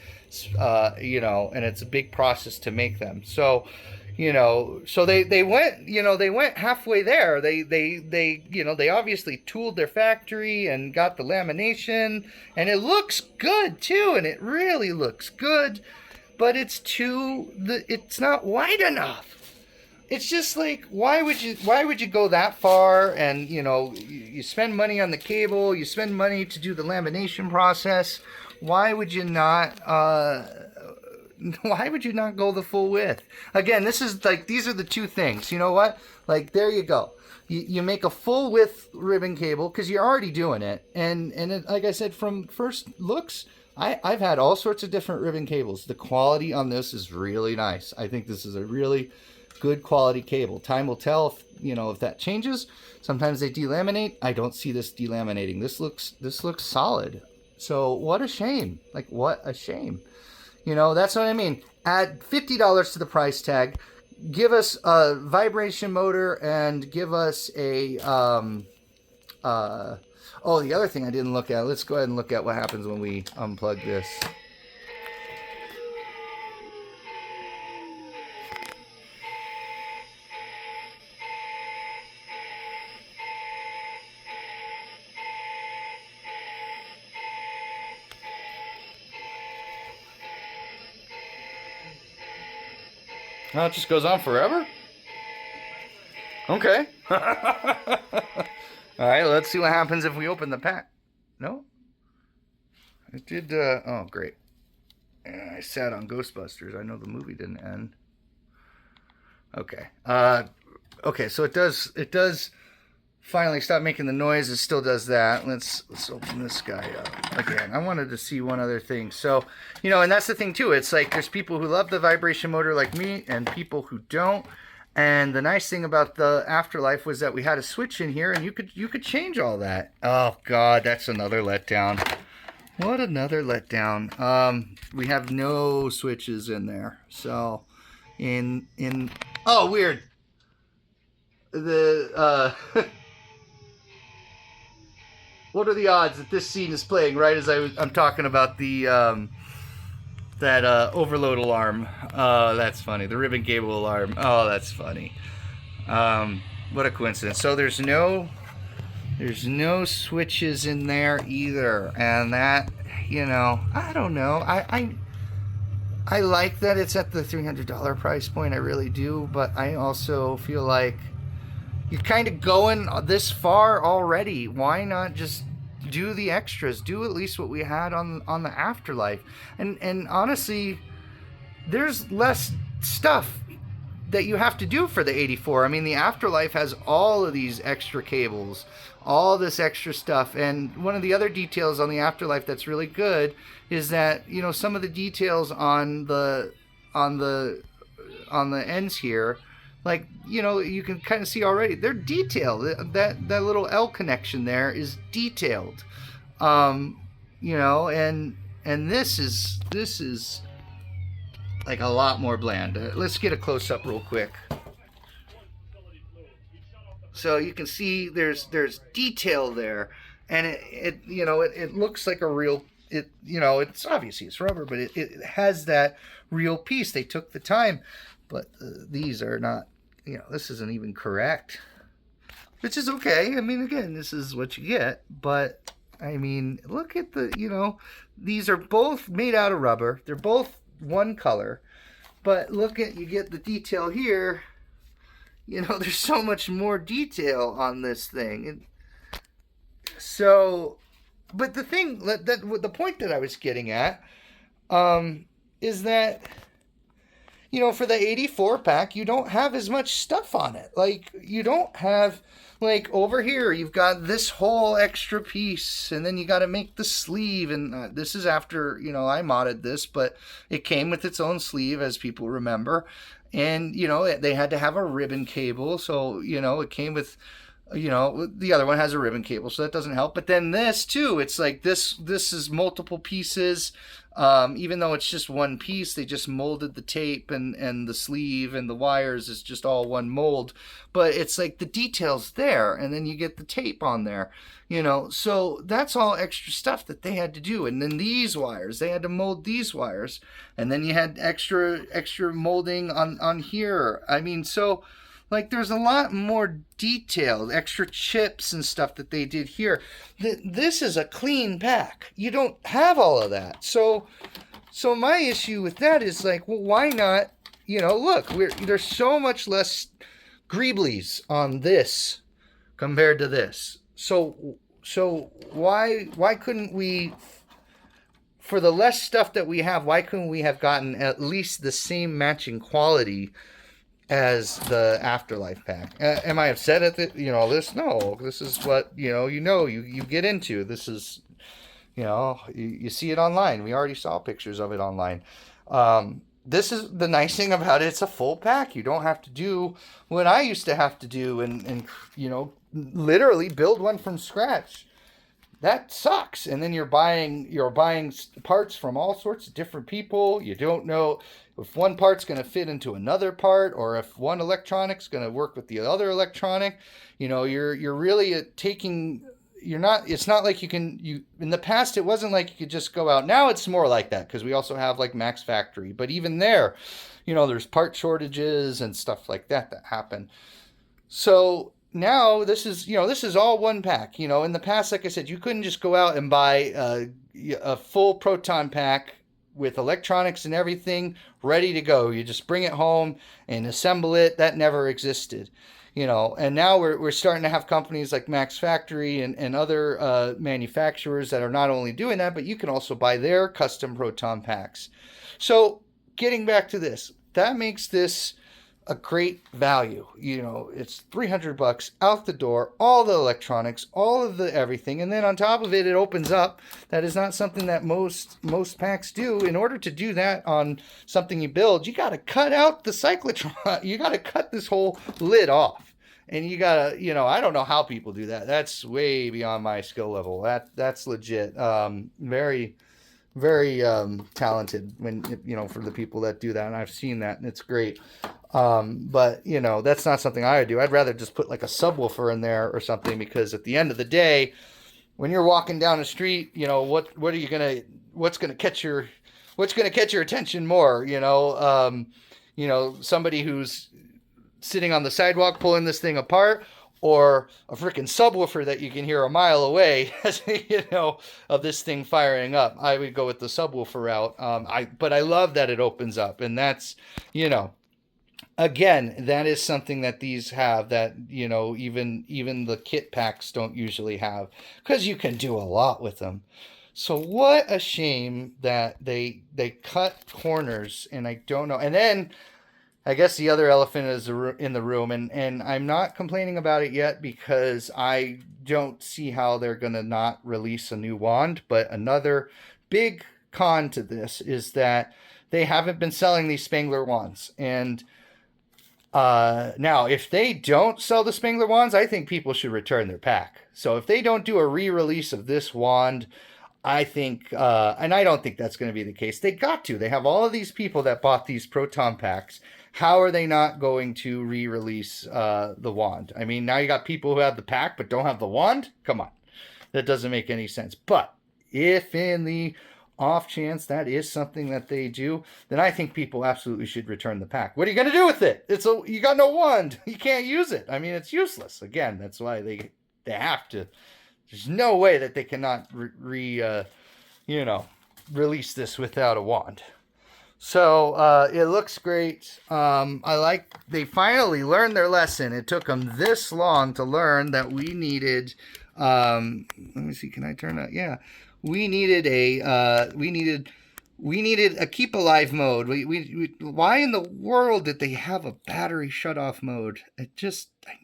You know, and it's a big process to make them. So, you know, so they went halfway there. They obviously tooled their factory and got the lamination, and it looks good too, and it really looks good. But it's not wide enough. It's just like, why would you go that far? And, you know, you spend money on the cable, you spend money to do the lamination process. Why would you not go the full width? Again, these are the two things. You know what? Like, there you go. You make a full width ribbon cable because you're already doing it. And like I said, from first looks, I've had all sorts of different ribbon cables. The quality on this is really nice. I think this is a really good quality cable. Time will tell if that changes. Sometimes they delaminate. I don't see this delaminating. This looks solid. So what a shame. Like, what a shame. You know, that's what I mean. Add $50 to the price tag. Give us a vibration motor and give us a oh, the other thing I didn't look at. Let's go ahead and look at what happens when we unplug this. Oh, it just goes on forever? Okay. Alright, let's see what happens if we open the pack. No? It did, oh, great. Yeah, I sat on Ghostbusters. I know the movie didn't end. Okay. Okay, so it does finally stop making the noise. It still does that. Let's open this guy up again. I wanted to see one other thing. So, you know, and that's the thing too. It's like there's people who love the vibration motor like me and people who don't. And the nice thing about the Afterlife was that we had a switch in here and you could change all that. Oh god, that's another letdown. What another letdown. We have no switches in there. So oh, weird. The what are the odds that this scene is playing right as I'm talking about the that overload alarm? Oh, that's funny. The ribbon cable alarm. Oh, that's funny. What a coincidence. So there's no switches in there either, and that, you know, I don't know. I like that it's at the $300 price point. I really do, but I also feel like you're kind of going this far already. Why not just do the extras? Do at least what we had on the Afterlife. And honestly, there's less stuff that you have to do for the 84. I mean, the Afterlife has all of these extra cables, all this extra stuff. And one of the other details on the Afterlife that's really good is that, you know, some of the details on the ends here, like, you know, you can kind of see already they're detailed. That little L connection there is detailed. You know, and this is like a lot more bland. Let's get a close up real quick. So you can see there's detail there, and it you know, it looks like a real, it, you know, it's obviously it's rubber, but it has that real piece. They took the time, but these are not, you know, this isn't even correct, which is okay. I mean, again, this is what you get, but I mean, look at the, you know, these are both made out of rubber. They're both one color, but look at, you get the detail here. You know, there's so much more detail on this thing. So, but the thing that the point that I was getting at is that, you know, for the 84 pack, you don't have as much stuff on it. Like, you don't have, like, over here, you've got this whole extra piece, and then you got to make the sleeve, and this is after, you know, I modded this, but it came with its own sleeve, as people remember, and, you know, they had to have a ribbon cable, so, you know, it came with, you know, the other one has a ribbon cable, so that doesn't help. But then this too, it's like this is multiple pieces. Even though it's just one piece, they just molded the tape and the sleeve and the wires is just all one mold. But it's like the details there, and then you get the tape on there, you know. So that's all extra stuff that they had to do. And then these wires, they had to mold these wires, and then you had extra molding on here. I mean, so, like, there's a lot more detail, extra chips and stuff that they did here. This is a clean pack. You don't have all of that. So my issue with that is, like, well, why not, you know, look, there's so much less greeblies on this compared to this. So why couldn't we, for the less stuff that we have, why couldn't we have gotten at least the same matching quality as the Afterlife pack? Am I upset at the, you know, this? No, this is what, you get into. This is, you know, you see it online. We already saw pictures of it online. This is the nice thing about it. It's a full pack. You don't have to do what I used to have to do and you know, literally build one from scratch. That sucks. And then you're buying parts from all sorts of different people. You don't know if one part's going to fit into another part, or if one electronic's going to work with the other electronic. You know, you're really taking, it's not like in the past, it wasn't like you could just go out. Now it's more like that, because we also have like Max Factory. But even there, you know, there's part shortages and stuff like that happen. So now this is all one pack. You know, in the past, like I said, you couldn't just go out and buy a full proton pack with electronics and everything ready to go. You just bring it home and assemble it. That never existed. And now we're starting to have companies like Max Factory and other manufacturers that are not only doing that, but you can also buy their custom proton packs. So getting back to this, that makes this a great value. It's $300 out the door, all the electronics, all of the everything, and then on top of it, it opens up. That is not something that most packs do. In order to do that on something you build, you got to cut out the cyclotron. You got to cut this whole lid off, and you got to, I don't know how people do that. That's way beyond my skill level. That's legit. Very, very talented for the people that do that, and I've seen that, and it's great. But that's not something I would do. I'd rather just put like a subwoofer in there or something, because at the end of the day, when you're walking down the street, what's gonna catch your attention more? Somebody who's sitting on the sidewalk pulling this thing apart, or a freaking subwoofer that you can hear a mile away, of this thing firing up. I would go with the subwoofer route. But I love that it opens up, and that's, again, that is something that these have that, even the kit packs don't usually have, because you can do a lot with them. So what a shame that they cut corners, and I don't know. And then I guess the other elephant is in the room, and I'm not complaining about it yet, because I don't see how they're going to not release a new wand. But another big con to this is that they haven't been selling these Spangler wands. And now, if they don't sell the Spangler wands, I think people should return their pack. So if they don't do a re-release of this wand, I think, and I don't think that's going to be the case. They got to. They have all of these people that bought these proton packs. How are they not going to re-release the wand? I mean, now you got people who have the pack but don't have the wand? Come on. That doesn't make any sense. But if in the off chance that is something that they do, then I think people absolutely should return the pack. What are you going to do with it? You got no wand. You can't use it. I mean, it's useless. Again, that's why they have to. There's no way that they cannot release this without a wand. So it looks great. They finally learned their lesson. It took them this long to learn that we needed. Let me see. Can I turn that? Yeah, we needed a keep alive mode. Why in the world did they have a battery shut off mode? I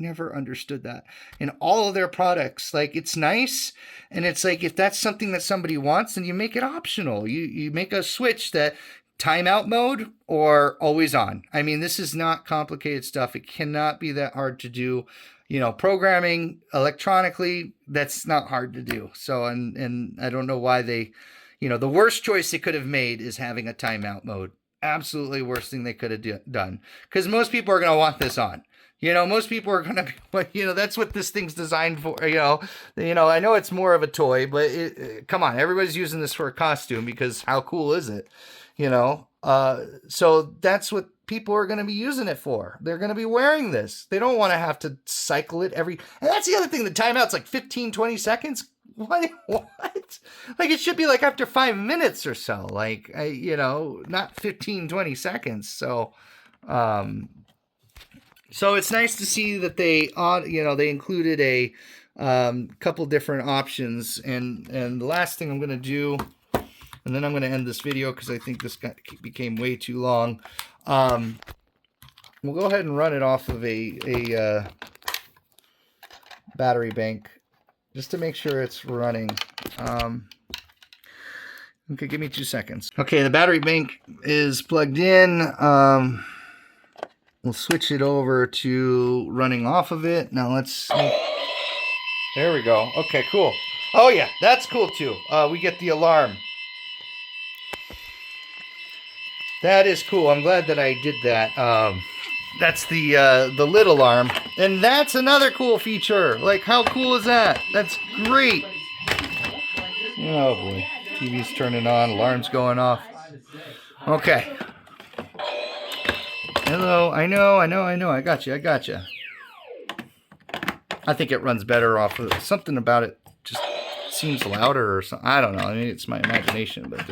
never understood that. In all of their products, like, it's nice, and it's like, if that's something that somebody wants, then you make it optional. You make a switch that timeout mode or always on. I mean, this is not complicated stuff. It cannot be that hard to do. Programming electronically, that's not hard to do. So, and I don't know why they, the worst choice they could have made is having a timeout mode. Absolutely worst thing they could have done. Because most people are going to want this on. Most people are going to be, that's what this thing's designed for. I know it's more of a toy, but come on, everybody's using this for a costume, because how cool is it? So that's what people are going to be using it for. They're going to be wearing this. They don't want to have to cycle it and that's the other thing. The timeout's like 15, 20 seconds. What? Like, it should be like after 5 minutes or so, like, not 15, 20 seconds. So, so it's nice to see that they included a couple different options. And the last thing I'm going to do, and then I'm going to end this video because I think this became way too long. We'll go ahead and run it off of a battery bank just to make sure it's running. Okay, give me 2 seconds. Okay, the battery bank is plugged in. We'll switch it over to running off of it. Now there we go. Okay, cool. Oh yeah, that's cool too. We get the alarm. That is cool. I'm glad that I did that. That's the lid alarm. And that's another cool feature. Like, how cool is that? That's great. Oh boy. TV's turning on, alarm's going off. Okay. Hello, I know. I got you. I think it runs better off of something about it. Just seems louder or something. I don't know. I mean, it's my imagination, but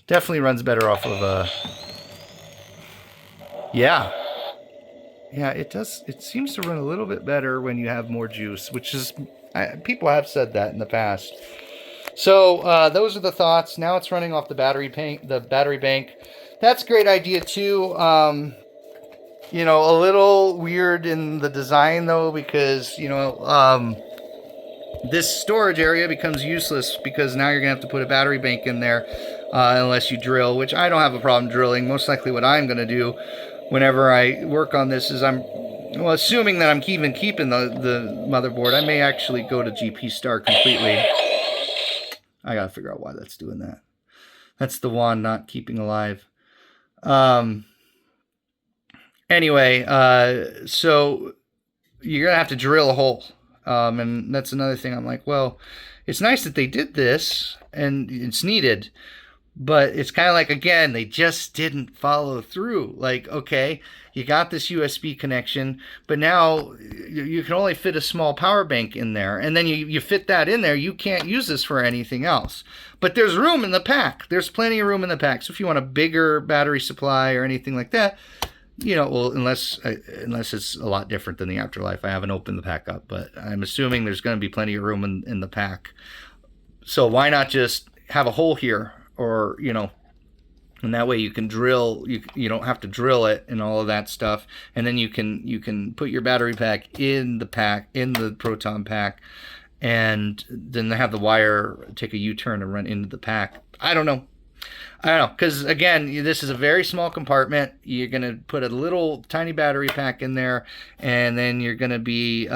Definitely runs better off of a... Yeah. Yeah, it does. It seems to run a little bit better when you have more juice, which is... people have said that in the past. So those are the thoughts. Now it's running off the battery bank. That's a great idea too. You know, a little weird in the design though, because you know this storage area becomes useless because now you're gonna have to put a battery bank in there unless you drill, which I don't have a problem drilling. Most likely, what I'm gonna do whenever I work on this is assuming that I'm keeping the motherboard, I may actually go to GP Star completely. I gotta figure out why that's doing that. That's the wand not keeping alive. Anyway, so you're gonna have to drill a hole. And that's another thing. I'm like, well, it's nice that they did this and it's needed, but it's kind of like, again, they just didn't follow through. Like, okay, you got this USB connection, but now you can only fit a small power bank in there. And then you fit that in there. You can't use this for anything else. But there's room in the pack. There's plenty of room in the pack. So if you want a bigger battery supply or anything like that, you know, well, unless it's a lot different than the Afterlife. I haven't opened the pack up, but I'm assuming there's going to be plenty of room in the pack. So why not just have a hole here, or, you know, and that way you can drill, you don't have to drill it and all of that stuff. And then you can put your battery pack in the proton pack, and then have the wire take a U-turn and run into the pack. I don't know, because again, this is a very small compartment. You're going to put a little tiny battery pack in there, and then you're going to be,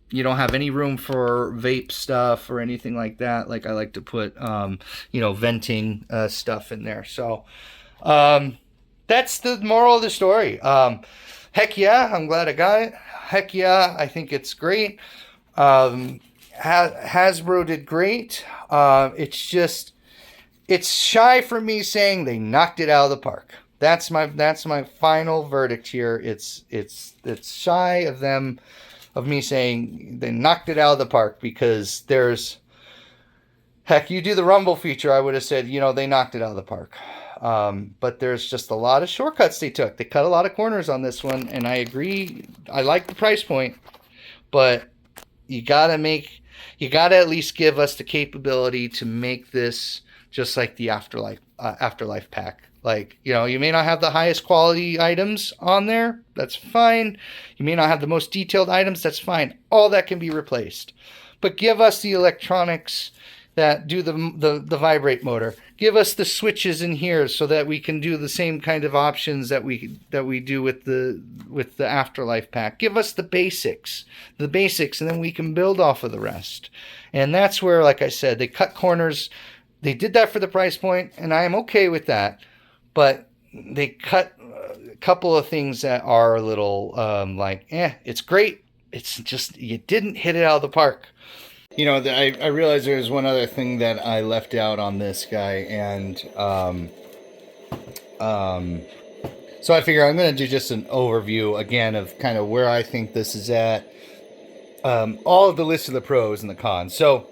you don't have any room for vape stuff or anything like that. Like I like to put, you know, venting stuff in there. So that's the moral of the story. Heck yeah, I'm glad I got it. Heck yeah, I think it's great. Hasbro did great. It's shy for me saying they knocked it out of the park. That's my final verdict here. It's shy of me saying they knocked it out of the park, because heck, you do the rumble feature, I would have said, you know, they knocked it out of the park. But there's just a lot of shortcuts they took. They cut a lot of corners on this one, and I agree. I like the price point, but you gotta at least give us the capability to make this just like the Afterlife pack. Like, you know, you may not have the highest quality items on there. That's fine. You may not have the most detailed items. That's fine. All that can be replaced. But give us the electronics that do the vibrate motor. Give us the switches in here so that we can do the same kind of options that we do with the Afterlife pack. Give us the basics, and then we can build off of the rest. And that's where, like I said, they cut corners. They did that for the price point, and I am okay with that. But they cut a couple of things that are a little it's great. It's just, you didn't hit it out of the park. You know, I realize there's one other thing that I left out on this guy, and so I figure I'm going to do just an overview again of kind of where I think this is at. All of the list of the pros and the cons. So,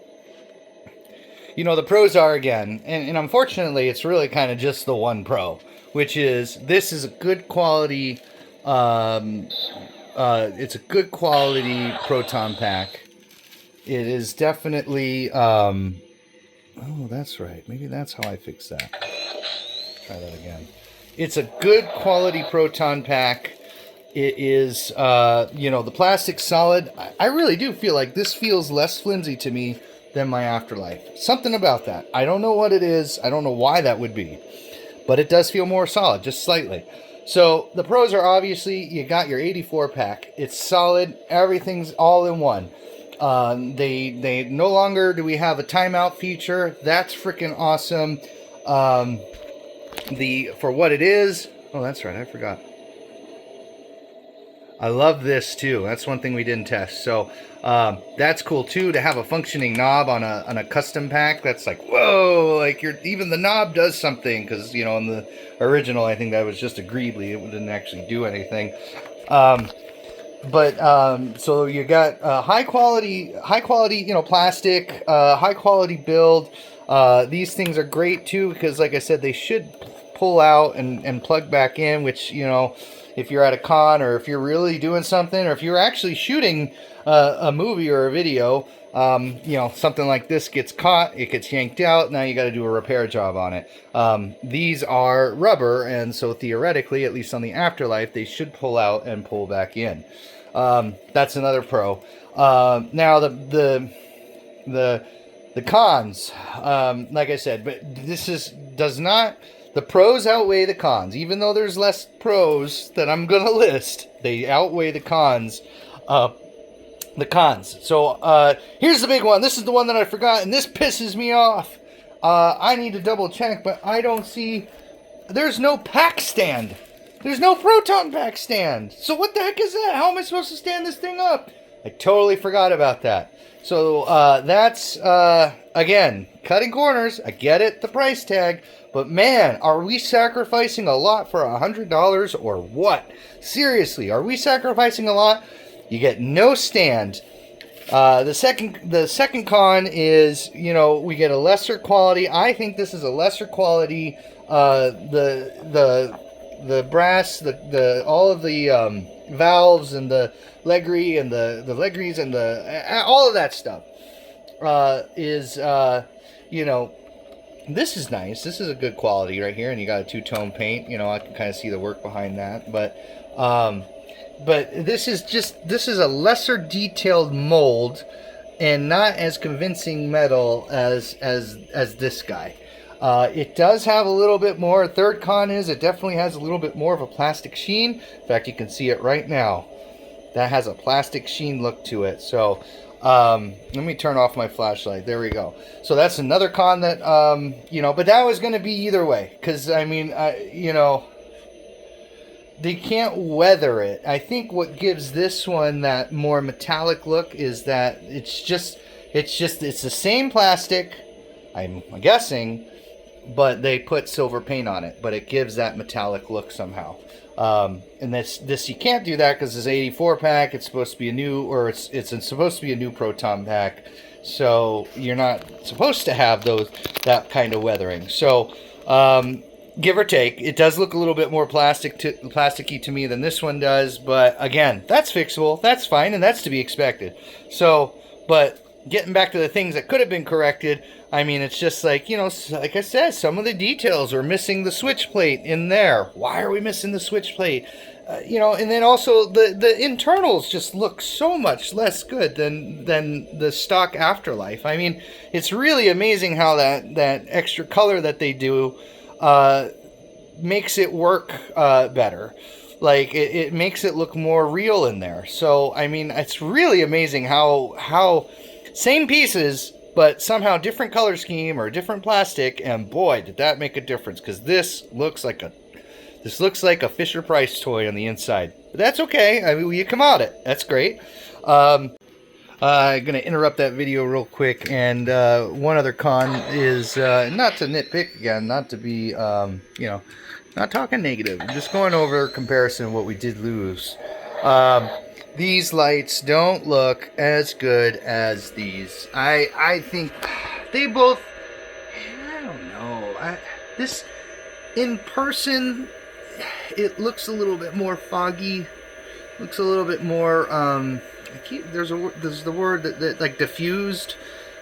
you know, the pros are, again, and unfortunately, it's really kind of just the one pro, which is this is a good quality. It's a good quality proton pack. It is definitely. Oh, that's right. Maybe that's how I fix that. Try that again. It's a good quality proton pack. It is, you know, the plastic's solid. I really do feel like this feels less flimsy to me than my Afterlife. Something about that. I don't know what it is. I don't know why that would be. But it does feel more solid, just slightly. So the pros are, obviously, you got your 84 pack. It's solid. Everything's all in one. They no longer do we have a timeout feature. That's freaking awesome. For what it is. Oh, that's right. I forgot. I love this too. That's one thing we didn't test. So that's cool too, to have a functioning knob on a custom pack. That's like, whoa, like even the knob does something, because, you know, in the original, I think that was just a greebly. It didn't actually do anything. So you got high quality, you know, plastic, high quality build. These things are great too because, like I said, they should pull out and plug back in, which, you know, if you're at a con or if you're really doing something or if you're actually shooting a movie or a video, you know, something like this gets caught, it gets yanked out, now you got to do a repair job on it. These are rubber, and so theoretically, at least on the Afterlife, they should pull out and pull back in. That's another pro. Now the cons, like I said, but the pros outweigh the cons. Even though there's less pros that I'm gonna list, they outweigh the cons. So here's the big one. This is the one that I forgot, and this pisses me off. I need to double check, but I don't see. There's no pack stand. There's no proton pack stand. So what the heck is that? How am I supposed to stand this thing up? I totally forgot about that. So that's again, cutting corners. I get it, the price tag. But man, are we sacrificing a lot for $100 or what? Seriously, are we sacrificing a lot? You get no stand. The second con is, you know, we get a lesser quality. I think this is a lesser quality. The brass, all of the valves and the leggery and the leggeries and all of that stuff is you know. This is nice. This is a good quality right here, and you got a two-tone paint. You know, I can kind of see the work behind that, but this is a lesser detailed mold, and not as convincing metal as this guy. It does have a little bit more. Third con is it definitely has a little bit more of a plastic sheen. In fact, you can see it right now. That has a plastic sheen look to it. So. Let me turn off my flashlight. There we go. So that's another con that, you know, but that was going to be either way. Because, I mean, you know, they can't weather it. I think what gives this one that more metallic look is that it's the same plastic, I'm guessing, but they put silver paint on it. But it gives that metallic look somehow. And this you can't do that because it's 84 pack. It's supposed to be a new, or it's supposed to be a new proton pack. So you're not supposed to have that kind of weathering. So give or take, it does look a little bit more plasticky to me than this one does. But again, that's fixable. That's fine, and that's to be expected. So, but getting back to the things that could have been corrected. I mean, it's just like, you know, like I said, some of the details are missing the switch plate in there. Why are we missing the switch plate? You know, and then also the internals just look so much less good than the stock Afterlife. I mean, it's really amazing how that extra color that they do makes it work better. Like, it makes it look more real in there. So, I mean, it's really amazing how same pieces, but somehow different color scheme or different plastic, and boy, did that make a difference, because this looks like a Fisher-Price toy on the inside. But that's okay. I mean, you come out it. That's great. I'm going to interrupt that video real quick, and one other con is, not to nitpick again, not to be, you know, not talking negative, just going over comparison of what we did lose. These lights don't look as good as these. I think they both, I don't know. This, in person, it looks a little bit more foggy. Looks a little bit more, there's the word that like diffused.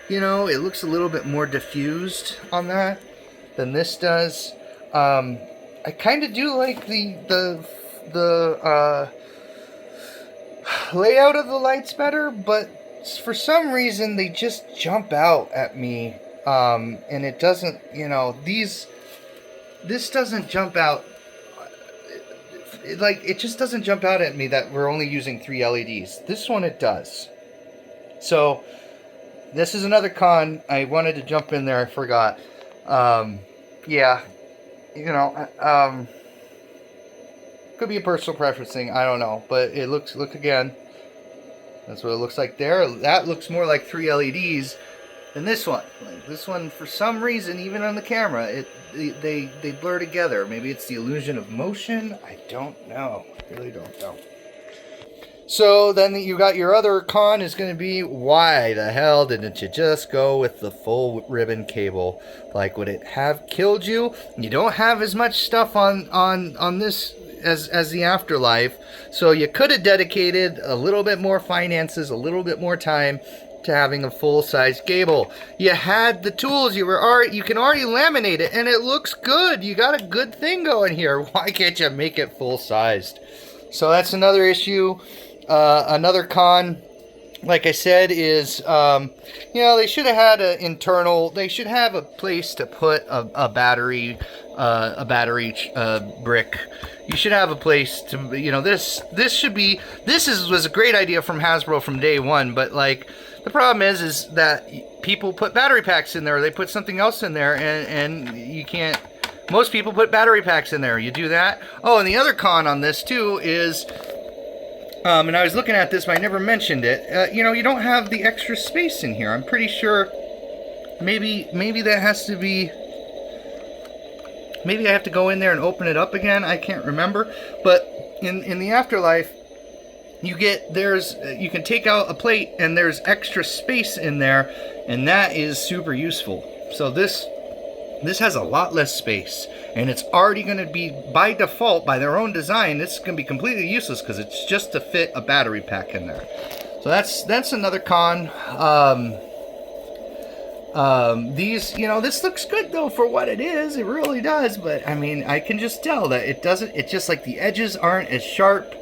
You know, it looks a little bit more diffused on that than this does. I kind of do like the layout of the lights better, but for some reason they just jump out at me, and it doesn't, you know, this doesn't jump out, it just doesn't jump out at me that we're only using 3 LEDs. This one it does. So this is another con. I wanted to jump in there, I forgot. Yeah, you know, could be a personal preference thing, I don't know, but it look again, that's what it looks like there. That looks more like 3 LEDs than this one. Like this one, for some reason, even on the camera, they blur together. Maybe it's the illusion of motion. I don't know. I really don't know. So then you got your other con is going to be, why the hell didn't you just go with the full ribbon cable? Like, would it have killed you? You don't have as much stuff on this as the Afterlife, so you could have dedicated a little bit more finances, a little bit more time to having a full-size cable. You had the tools. You can already laminate it, and it looks good. You got a good thing going here. Why can't you make it full-sized? So that's another issue. Another con, like I said, is they should have had an internal. They should have a place to put a battery brick. You should have a place to, this was a great idea from Hasbro from day one, but like the problem is that people put battery packs in there, or they put something else in there, and you can't. Most people put battery packs in there. You do that. Oh, and the other con on this too is, and I was looking at this, but I never mentioned it. You don't have the extra space in here. I'm pretty sure. Maybe that has to be. Maybe I have to go in there and open it up again. I can't remember. But in the Afterlife, you can take out a plate and there's extra space in there, and that is super useful. So this has a lot less space, and it's already going to be, by default, by their own design, it's going to be completely useless because it's just to fit a battery pack in there. So that's another con. This looks good though for what it is. It really does. But I mean, I can just tell that it doesn't. It's just like the edges aren't as sharp.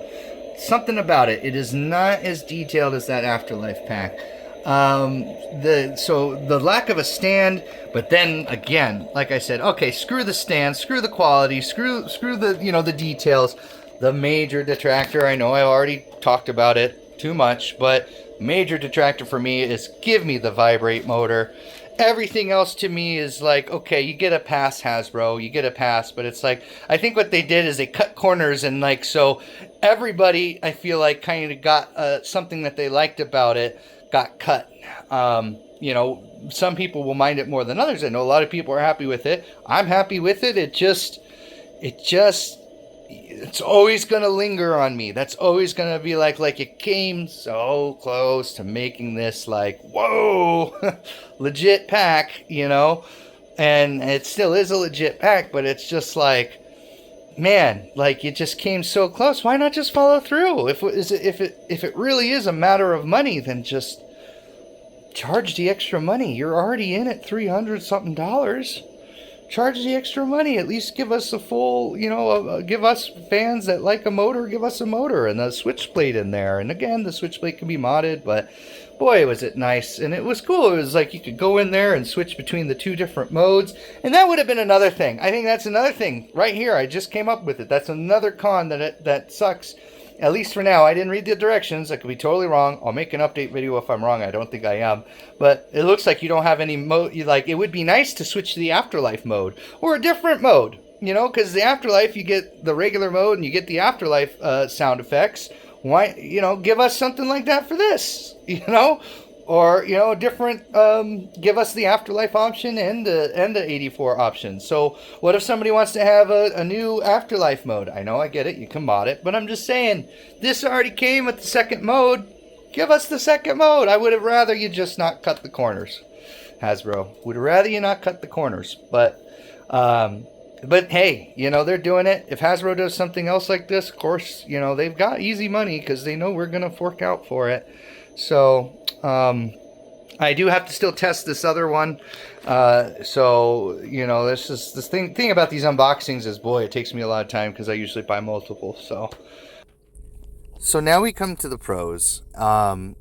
Something about it. It is not as detailed as that Afterlife pack. The lack of a stand, but then again, like I said, okay, screw the stand, screw the quality, screw the the details. The major detractor, I know I already talked about it too much, but major detractor for me is, give me the vibrate motor. Everything else to me is like, okay, you get a pass, Hasbro, you get a pass, but it's like, I think what they did is they cut corners, and like, so everybody, I feel like, kind of got something that they liked about it got cut. Some people will mind it more than others. I know a lot of people are happy with it. I'm happy with it. It's always going to linger on me. That's always going to be like it came so close to making this like, whoa, legit pack, and it still is a legit pack, but it's just like, man, like it just came so close. Why not just follow through? If it really is a matter of money, then just charge the extra money. You're already in at $300 something. Charge the extra money. At least give us a full, give us fans that like a motor, give us a motor and a switch plate in there. And again, the switch plate can be modded, but boy, was it nice. And it was cool. It was like you could go in there and switch between the two different modes. And that would have been another thing. I think that's another thing right here. I just came up with it. That's another con that sucks. At least for now. I didn't read the directions. I could be totally wrong. I'll make an update video if I'm wrong. I don't think I am. But it looks like you don't have any mode. Like, it would be nice to switch to the Afterlife mode or a different mode. Because the Afterlife, you get the regular mode and you get the Afterlife sound effects. Why, give us something like that for this, or, different, give us the Afterlife option and the 84 option. So what if somebody wants to have a new Afterlife mode? I know, I get it, you can mod it, but I'm just saying, this already came with the second mode. Give us the second mode. I would have rather you just not cut the corners, Hasbro. Would rather you not cut the corners, but hey, they're doing it. If Hasbro does something else like this, of course, they've got easy money because they know we're going to fork out for it. So, I do have to still test this other one. This thing about these unboxings is, boy, it takes me a lot of time because I usually buy multiple. So now we come to the pros,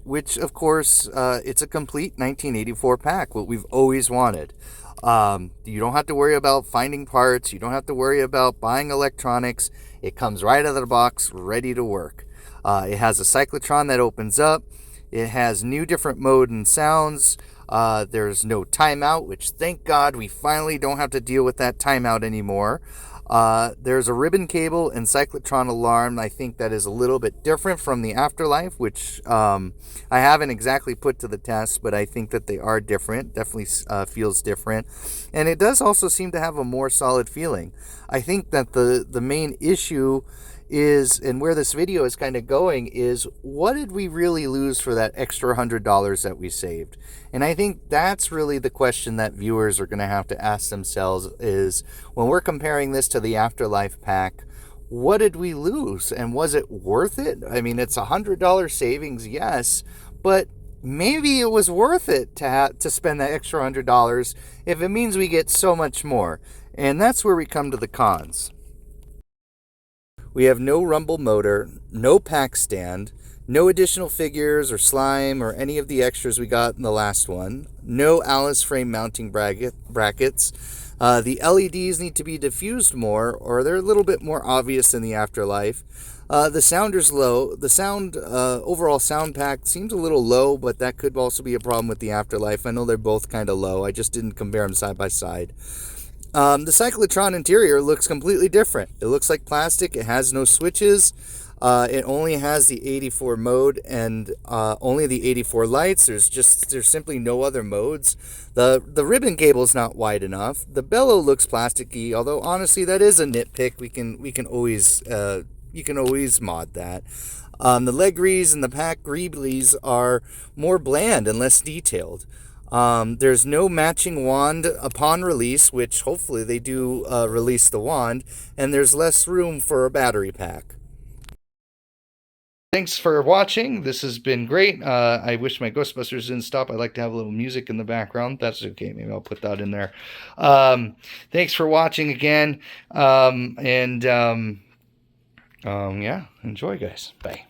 which, of course, it's a complete 1984 pack, what we've always wanted. You don't have to worry about finding parts. You don't have to worry about buying electronics. It comes right out of the box, ready to work. It has a cyclotron that opens up. It has new different mode and sounds. There's no timeout, which thank God we finally don't have to deal with that timeout anymore. There's a ribbon cable and cyclotron alarm. I think that is a little bit different from the Afterlife, which I haven't exactly put to the test, but I think that they are different. Definitely feels different. And it does also seem to have a more solid feeling. I think that the main issue is, and where this video is kind of going, is what did we really lose for that extra $100 that we saved? And I think that's really the question that viewers are going to have to ask themselves, is when we're comparing this to the Afterlife pack, what did we lose, and was it worth it? I mean, it's $100 savings, yes, but maybe it was worth it to spend that extra $100 if it means we get so much more. And that's where we come to the cons. We have no rumble motor, no pack stand, no additional figures or slime or any of the extras we got in the last one, no Alice frame mounting brackets. The LEDs need to be diffused more, or they're a little bit more obvious in the Afterlife. The sounder's low. The sound, overall sound pack seems a little low, but that could also be a problem with the Afterlife. I know they're both kind of low. I just didn't compare them side by side. The cyclotron interior looks completely different. It looks like plastic. It has no switches. It only has the 84 mode and only the 84 lights. There's simply no other modes. The ribbon cable is not wide enough. The bellow looks plasticky, although honestly that is a nitpick. We can always you can always mod that. The leg greaves and the pack greeblies are more bland and less detailed. There's no matching wand upon release, which hopefully they do release the wand, and there's less room for a battery pack. Thanks for watching. This has been great. I wish my Ghostbusters didn't stop. I like to have a little music in the background. That's okay. Maybe I'll put that in there. Thanks for watching again. Yeah, enjoy, guys. Bye.